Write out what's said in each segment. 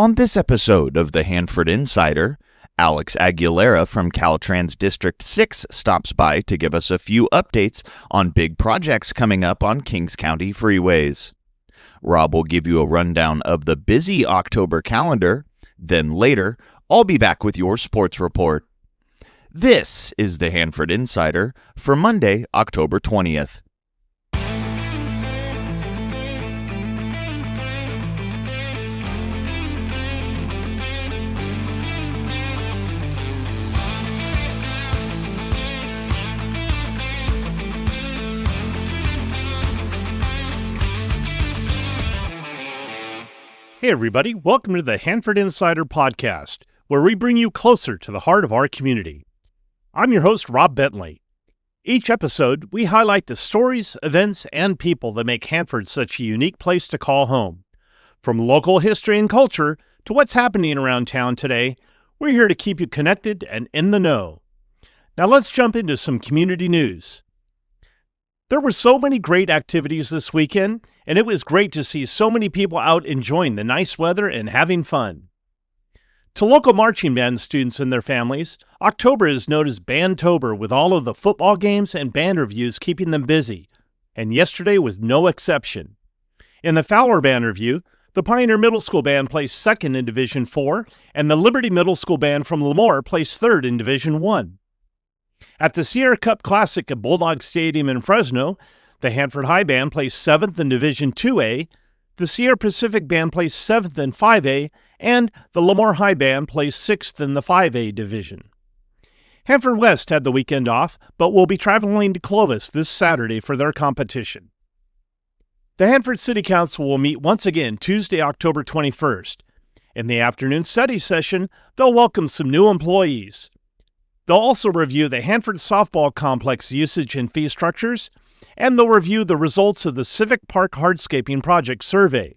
On this episode of the Hanford Insider, Alex Aguilera from Caltrans District 6 stops by to give us a few updates on big projects coming up on Kings County freeways. Rob will give you a rundown of the busy October calendar. Then later, I'll be back with your sports report. This is the Hanford Insider for Monday, October 20th. Hey everybody, welcome to the Hanford Insider Podcast, where we bring you closer to the heart of our community. I'm your host, Rob Bentley. Each episode, we highlight the stories, events, and people that make Hanford such a unique place to call home. From local history and culture to what's happening around town today, we're here to keep you connected and in the know. Now let's jump into some community news. There were so many great activities this weekend, and it was great to see so many people out enjoying the nice weather and having fun. To local marching band students and their families, October is known as Bandtober, with all of the football games and band reviews keeping them busy, and yesterday was no exception. In the Fowler Band Review, the Pioneer Middle School Band placed second in Division 4, and the Liberty Middle School Band from Lemoore placed third in Division 1. At the Sierra Cup Classic at Bulldog Stadium in Fresno, the Hanford High Band placed 7th in Division 2A, the Sierra Pacific Band placed 7th in 5A, and the Lemoore High Band placed 6th in the 5A division. Hanford West had the weekend off, but will be traveling to Clovis this Saturday for their competition. The Hanford City Council will meet once again Tuesday, October 21st. In the afternoon study session, they'll welcome some new employees. They'll also review the Hanford Softball Complex usage and fee structures, and they'll review the results of the Civic Park Hardscaping Project survey.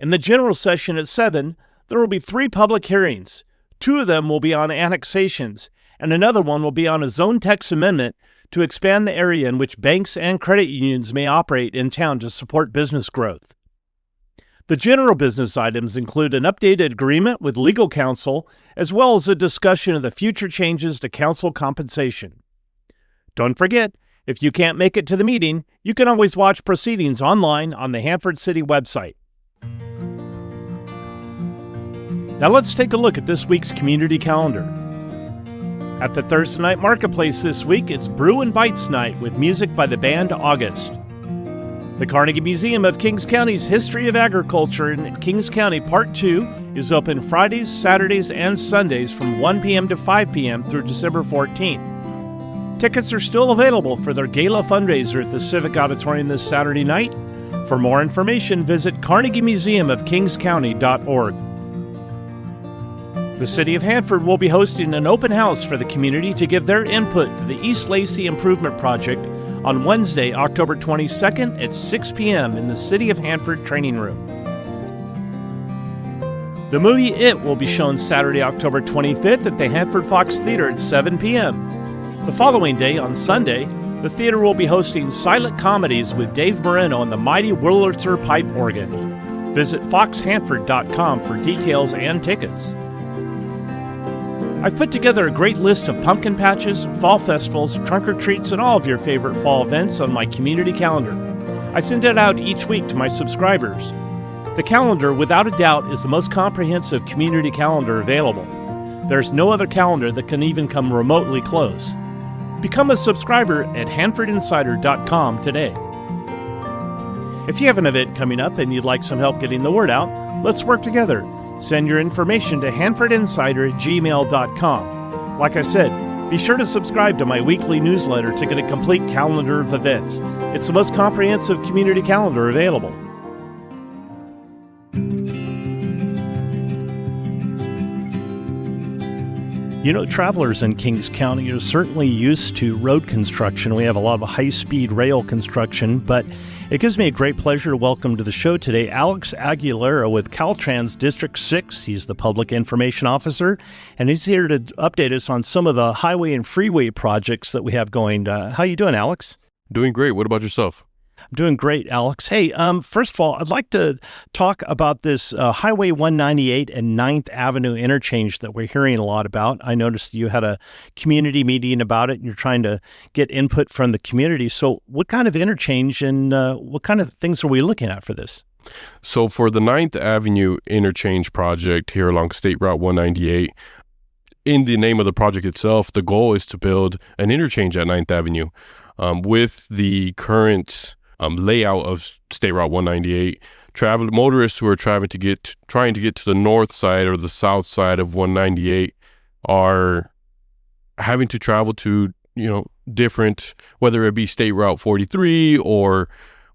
In the general session at 7, there will be 3 public hearings. 2 of them will be on annexations, and another one will be on a zone text amendment to expand the area in which banks and credit unions may operate in town to support business growth. The general business items include an updated agreement with legal counsel, as well as a discussion of the future changes to council compensation. Don't forget, if you can't make it to the meeting, you can always watch proceedings online on the Hanford City website. Now let's take a look at this week's community calendar. At the Thursday Night Marketplace this week, it's Brew and Bites Night with music by the band August. The Carnegie Museum of Kings County's History of Agriculture in Kings County Part 2 is open Fridays, Saturdays, and Sundays from 1 p.m. to 5 p.m. through December 14th. Tickets are still available for their gala fundraiser at the Civic Auditorium this Saturday night. For more information, visit carnegiemuseumofkingscounty.org. The City of Hanford will be hosting an open house for the community to give their input to the East Lacey Improvement Project on Wednesday, October 22nd at 6 p.m. in the City of Hanford Training Room. The movie It will be shown Saturday, October 25th at the Hanford Fox Theater at 7 p.m. The following day, on Sunday, the theater will be hosting silent comedies with Dave Moreno and the mighty Wurlitzer Pipe Organ. Visit foxhanford.com for details and tickets. I've put together a great list of pumpkin patches, fall festivals, trunk-or-treats, and all of your favorite fall events on my community calendar. I send it out each week to my subscribers. The calendar, without a doubt, is the most comprehensive community calendar available. There's no other calendar that can even come remotely close. Become a subscriber at hanfordinsider.com today. If you have an event coming up and you'd like some help getting the word out, let's work together. Send your information to hanfordinsider@gmail.com. Like I said, be sure to subscribe to my weekly newsletter to get a complete calendar of events. It's the most comprehensive community calendar available. You know, travelers in Kings County are certainly used to road construction. We have a lot of high-speed rail construction, but it gives me a great pleasure to welcome to the show today Alex Aguilera with Caltrans District 6. He's the Public Information Officer, and he's here to update us on some of the highway and freeway projects that we have going. How you doing, Alex? Doing great. What about yourself? I'm doing great, Alex. Hey, first of all, I'd like to talk about this Highway 198 and 9th Avenue interchange that we're hearing a lot about. I noticed you had a community meeting about it, and you're trying to get input from the community. So what kind of interchange and what kind of things are we looking at for this? So for the 9th Avenue interchange project here along State Route 198, in the name of the project itself, the goal is to build an interchange at 9th Avenue. With the current layout of State Route 198, motorists who are trying to get to the north side or the south side of 198 are having to travel to, different, whether it be State Route 43 or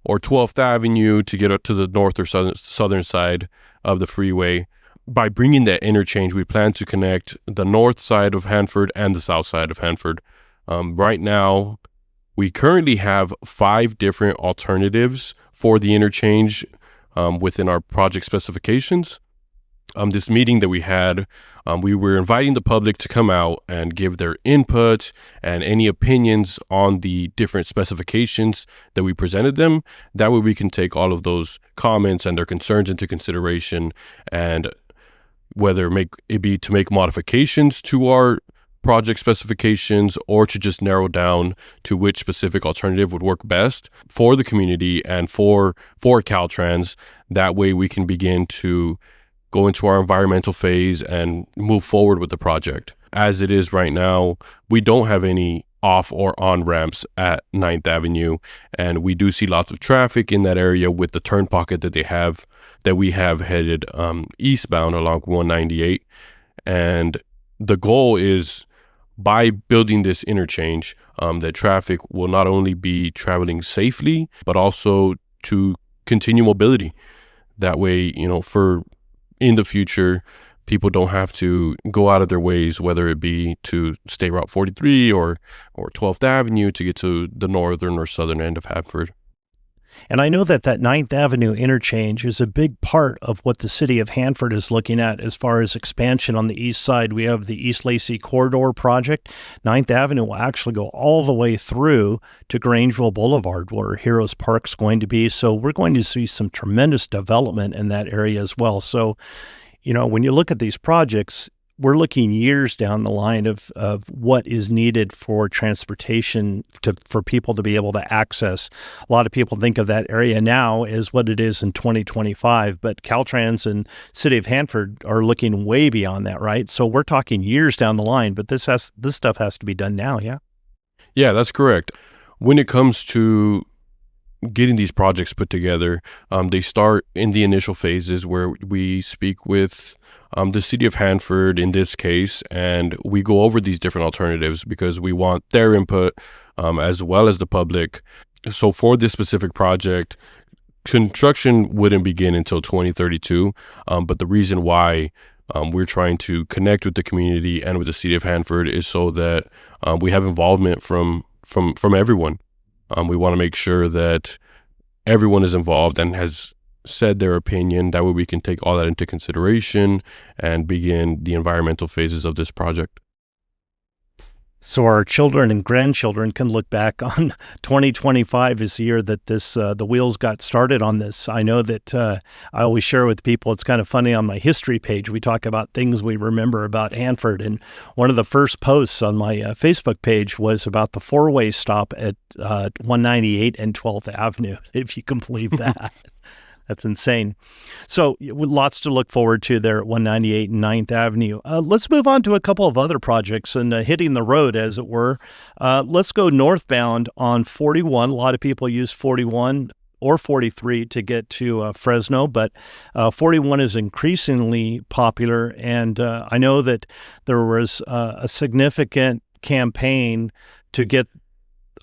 12th Avenue to get up to the north or southern side of the freeway. By bringing that interchange, we plan to connect the north side of Hanford and the south side of Hanford. Right now, we currently have 5 different alternatives for the interchange within our project specifications. This meeting that we had, we were inviting the public to come out and give their input and any opinions on the different specifications that we presented them. That way we can take all of those comments and their concerns into consideration, and whether it be to make modifications to our project specifications or to just narrow down to which specific alternative would work best for the community and for Caltrans. That way we can begin to go into our environmental phase and move forward with the project. As it is right now, we don't have any off or on ramps at 9th Avenue, and we do see lots of traffic in that area with the turn pocket that we have headed eastbound along 198. And the goal is, by building this interchange, that traffic will not only be traveling safely, but also to continue mobility. That way, for in the future, people don't have to go out of their ways, whether it be to State Route 43 or 12th Avenue to get to the northern or southern end of Hanford. And I know that 9th Avenue interchange is a big part of what the city of Hanford is looking at as far as expansion on the east side. We have the East Lacey Corridor project. 9th Avenue will actually go all the way through to Grangeville Boulevard, where Heroes Park's going to be. So we're going to see some tremendous development in that area as well. So, when you look at these projects, we're looking years down the line of what is needed for transportation for people to be able to access. A lot of people think of that area now as what it is in 2025, but Caltrans and City of Hanford are looking way beyond that, right? So we're talking years down the line, but this stuff has to be done now, yeah? Yeah, that's correct. When it comes to getting these projects put together, they start in the initial phases where we speak with the city of Hanford in this case, and we go over these different alternatives because we want their input as well as the public. So for this specific project, construction wouldn't begin until 2032, but the reason why we're trying to connect with the community and with the city of Hanford is so that we have involvement from everyone. We want to make sure that everyone is involved and has said their opinion. That way we can take all that into consideration and begin the environmental phases of this project. So our children and grandchildren can look back on 2025 as the year that the wheels got started on this. I know that I always share with people, it's kind of funny, on my history page, we talk about things we remember about Hanford. And one of the first posts on my Facebook page was about the four-way stop at 198 and 12th Avenue, if you can believe that. That's insane. So lots to look forward to there at 198 and 9th Avenue. Let's move on to a couple of other projects and hitting the road, as it were. Let's go northbound on 41. A lot of people use 41 or 43 to get to Fresno, but 41 is increasingly popular. And I know that there was a significant campaign to get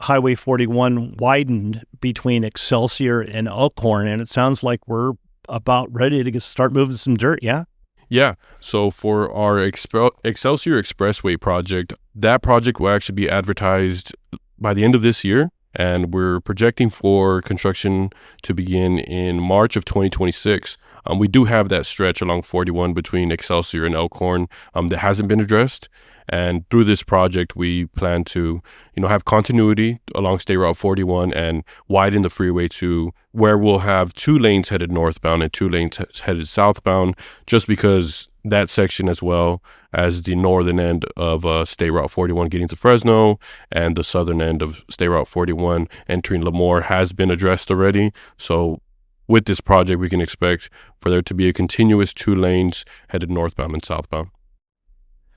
Highway 41 widened between Excelsior and Elkhorn, and it sounds like we're about ready to start moving some dirt, yeah? Yeah. So for our Excelsior Expressway project, that project will actually be advertised by the end of this year, and we're projecting for construction to begin in March of 2026. We do have that stretch along 41 between Excelsior and Elkhorn that hasn't been addressed, And through this project, we plan to, have continuity along State Route 41 and widen the freeway to where we'll have 2 lanes headed northbound and 2 lanes headed southbound, just because that section, as well as the northern end of State Route 41 getting to Fresno and the southern end of State Route 41 entering Lemoore, has been addressed already. So with this project, we can expect for there to be a continuous 2 lanes headed northbound and southbound.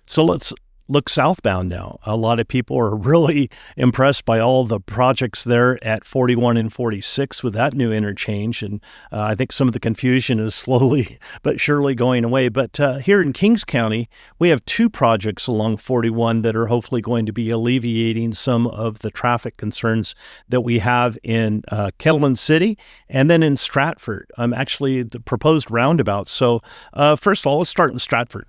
So let's look southbound now. A lot of people are really impressed by all the projects there at 41 and 46 with that new interchange. And I think some of the confusion is slowly but surely going away. But here in Kings County, we have 2 projects along 41 that are hopefully going to be alleviating some of the traffic concerns that we have in Kettleman City and then in Stratford. Actually, the proposed roundabout. So first of all, let's start in Stratford.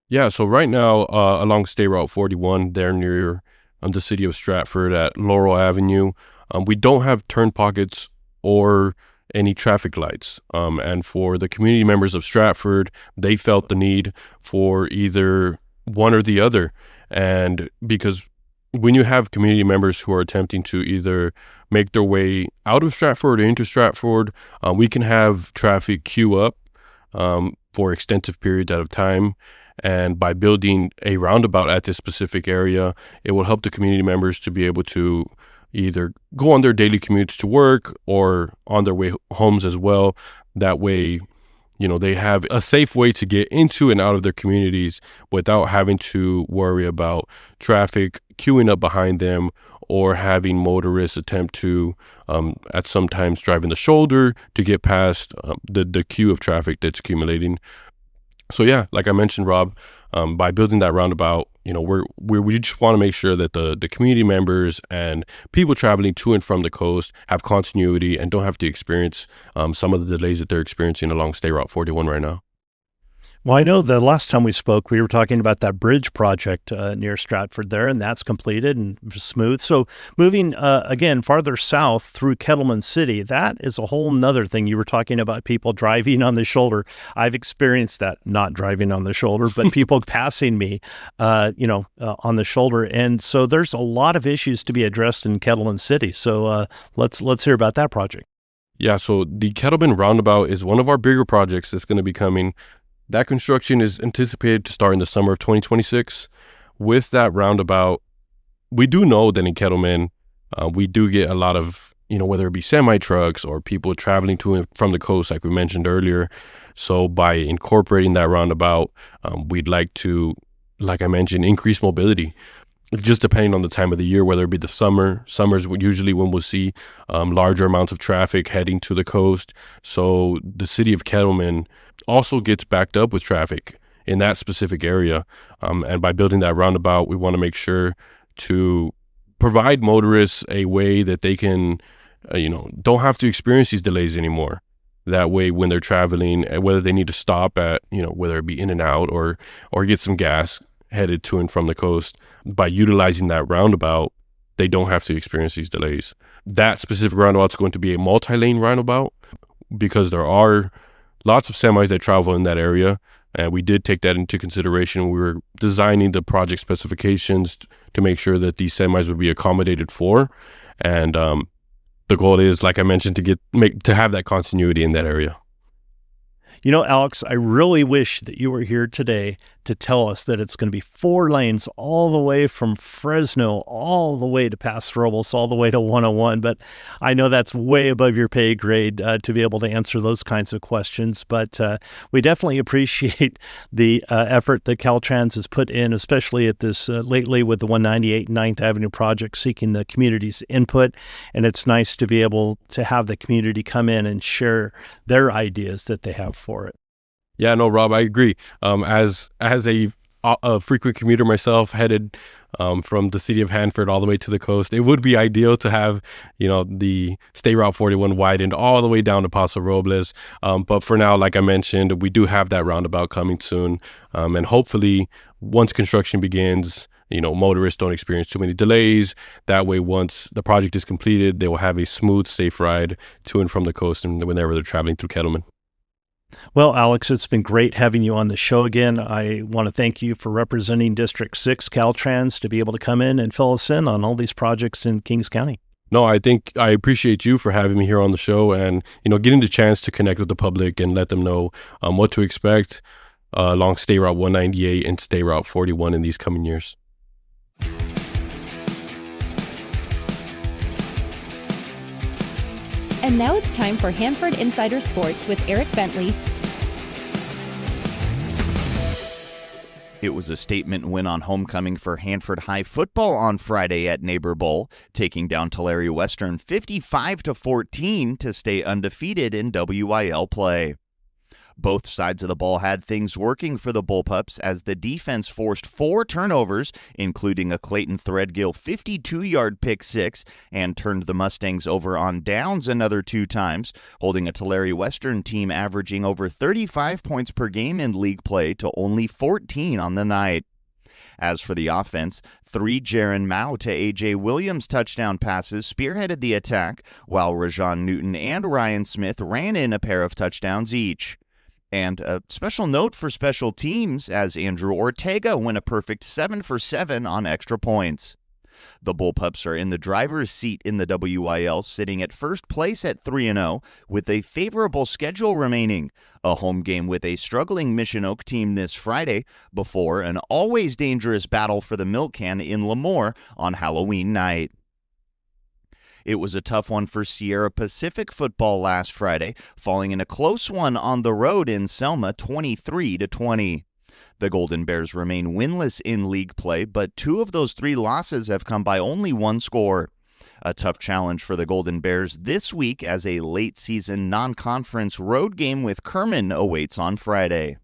Yeah, so right now along State Route 41, there near the city of Stratford at Laurel Avenue, we don't have turn pockets or any traffic lights. And for the community members of Stratford, they felt the need for either one or the other. And because when you have community members who are attempting to either make their way out of Stratford or into Stratford, we can have traffic queue up for extensive periods of time. And by building a roundabout at this specific area, it will help the community members to be able to either go on their daily commutes to work or on their way homes as well. That way, they have a safe way to get into and out of their communities without having to worry about traffic queuing up behind them or having motorists attempt to, at some times, drive in the shoulder to get past the queue of traffic that's accumulating. So yeah, like I mentioned, Rob, by building that roundabout, we just want to make sure that the community members and people traveling to and from the coast have continuity and don't have to experience some of the delays that they're experiencing along State Route 41 right now. Well, I know the last time we spoke, we were talking about that bridge project near Stratford there, and that's completed and smooth. So moving again farther south through Kettleman City, that is a whole nother thing. You were talking about people driving on the shoulder. I've experienced that, not driving on the shoulder, but people passing me, on the shoulder. And so there's a lot of issues to be addressed in Kettleman City. So let's hear about that project. Yeah, so the Kettleman Roundabout is one of our bigger projects that's going to be coming. That construction is anticipated to start in the summer of 2026. With that roundabout, we do know that in Kettleman, we do get a lot of, whether it be semi-trucks or people traveling to and from the coast, like we mentioned earlier. So by incorporating that roundabout, we'd like to, like I mentioned, increase mobility. Just depending on the time of the year, whether it be the summer. Summer's usually when we'll see larger amounts of traffic heading to the coast. So the city of Kettleman also gets backed up with traffic in that specific area. And by building that roundabout, we want to make sure to provide motorists a way that they can, don't have to experience these delays anymore. That way, when they're traveling, whether they need to stop at, whether it be in and out or get some gas headed to and from the coast, by utilizing that roundabout, they don't have to experience these delays. That specific roundabout is going to be a multi-lane roundabout because there are lots of semis that travel in that area. And we did take that into consideration when we were designing the project specifications to make sure that these semis would be accommodated for. And the goal is, like I mentioned, to have that continuity in that area. Alex, I really wish that you were here today to tell us that it's going to be 4 lanes all the way from Fresno, all the way to Paso Robles, all the way to 101. But I know that's way above your pay grade to be able to answer those kinds of questions. But we definitely appreciate the effort that Caltrans has put in, especially at this lately with the 198 and 9th Avenue project, seeking the community's input. And it's nice to be able to have the community come in and share their ideas that they have for it. Yeah, no, Rob, I agree. As a frequent commuter myself, headed from the city of Hanford all the way to the coast, it would be ideal to have, the State Route 41 widened all the way down to Paso Robles. But for now, like I mentioned, we do have that roundabout coming soon. And hopefully, once construction begins, motorists don't experience too many delays. That way, once the project is completed, they will have a smooth, safe ride to and from the coast and whenever they're traveling through Kettleman. Well, Alex, it's been great having you on the show again. I want to thank you for representing District 6 Caltrans to be able to come in and fill us in on all these projects in Kings County. No, I think I appreciate you for having me here on the show and, getting the chance to connect with the public and let them know what to expect along State Route 198 and State Route 41 in these coming years. And now it's time for Hanford Insider Sports with Eric Bentley. It was a statement win on homecoming for Hanford High football on Friday at Neighbor Bowl, taking down Tulare Western 55-14 to stay undefeated in WIL play. Both sides of the ball had things working for the Bullpups as the defense forced 4 turnovers, including a Clayton Threadgill 52-yard pick six, and turned the Mustangs over on downs another 2 times, holding a Tulare Western team averaging over 35 points per game in league play to only 14 on the night. As for the offense, 3 Jaron Mao to A.J. Williams touchdown passes spearheaded the attack, while Rajon Newton and Ryan Smith ran in a pair of touchdowns each. And a special note for special teams as Andrew Ortega went a perfect 7 for 7 on extra points. The Bullpups are in the driver's seat in the WIL, sitting at first place at 3-0 with a favorable schedule remaining. A home game with a struggling Mission Oak team this Friday before an always dangerous battle for the milk can in Lemoore on Halloween night. It was a tough one for Sierra Pacific football last Friday, falling in a close one on the road in Selma 23-20. The Golden Bears remain winless in league play, but 2 of those 3 losses have come by only 1 score. A tough challenge for the Golden Bears this week as a late-season non-conference road game with Kerman awaits on Friday.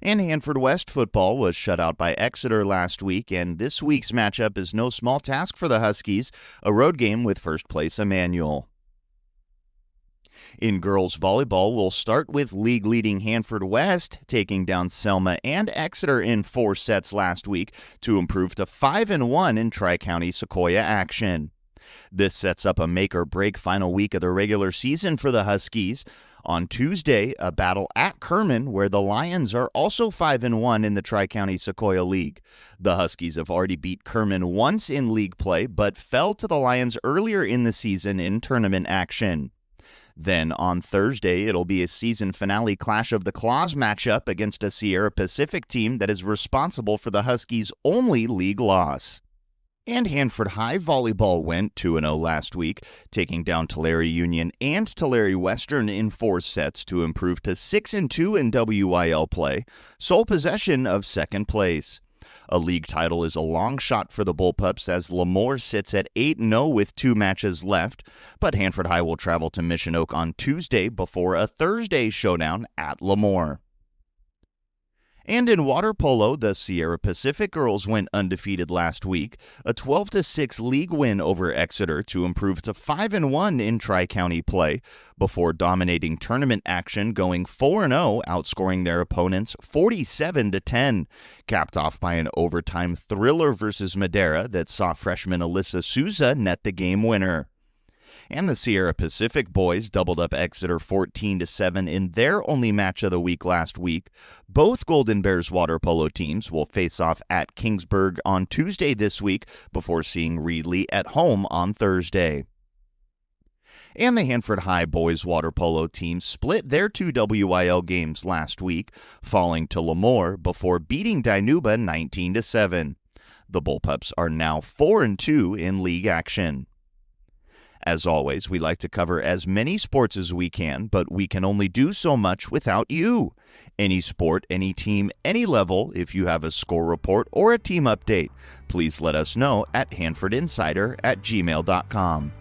And Hanford West football was shut out by Exeter last week, and this week's matchup is no small task for the Huskies, a road game with first place Emmanuel. In girls volleyball, we'll start with league-leading Hanford West, taking down Selma and Exeter in 4 sets last week to improve to 5-1 in Tri-County Sequoia action. This sets up a make-or-break final week of the regular season for the Huskies. On Tuesday, a battle at Kerman where the Lions are also 5-1 in the Tri-County Sequoia League. The Huskies have already beat Kerman once in league play, but fell to the Lions earlier in the season in tournament action. Then on Thursday, it'll be a season finale Clash of the Claws matchup against a Sierra Pacific team that is responsible for the Huskies' only league loss. And Hanford High volleyball went 2-0 last week, taking down Tulare Union and Tulare Western in 4 sets to improve to 6-2 in WIL play, sole possession of second place. A league title is a long shot for the Bullpups as Lemoore sits at 8-0 with 2 matches left, but Hanford High will travel to Mission Oak on Tuesday before a Thursday showdown at Lemoore. And in water polo, the Sierra Pacific girls went undefeated last week, a 12-6 league win over Exeter to improve to 5-1 in Tri-County play, before dominating tournament action going 4-0, outscoring their opponents 47-10, capped off by an overtime thriller versus Madera that saw freshman Alyssa Souza net the game winner. And the Sierra Pacific boys doubled up Exeter 14-7 in their only match of the week last week. Both Golden Bears water polo teams will face off at Kingsburg on Tuesday this week before seeing Reedley at home on Thursday. And the Hanford High boys water polo team split their 2 WIL games last week, falling to Lemoore before beating Dinuba 19-7. The Bullpups are now 4-2 in league action. As always, we like to cover as many sports as we can, but we can only do so much without you. Any sport, any team, any level, if you have a score report or a team update, please let us know at hanfordinsider@gmail.com.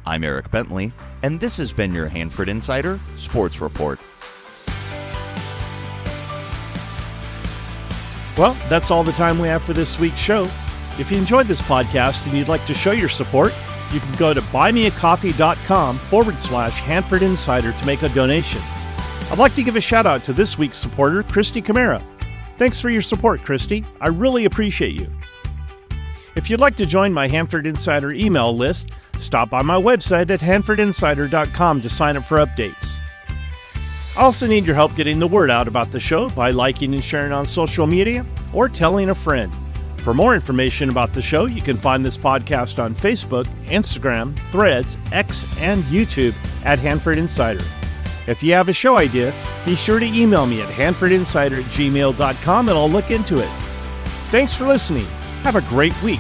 I'm Eric Bentley, and this has been your Hanford Insider Sports Report. Well, that's all the time we have for this week's show. If you enjoyed this podcast and you'd like to show your support, you can go to buymeacoffee.com/Hanford Insider to make a donation. I'd like to give a shout out to this week's supporter, Christy Camara. Thanks for your support, Christy. I really appreciate you. If you'd like to join my Hanford Insider email list, stop by my website at hanfordinsider.com to sign up for updates. I also need your help getting the word out about the show by liking and sharing on social media or telling a friend. For more information about the show, you can find this podcast on Facebook, Instagram, Threads, X, and YouTube at Hanford Insider. If you have a show idea, be sure to email me at hanfordinsider@gmail.com and I'll look into it. Thanks for listening. Have a great week.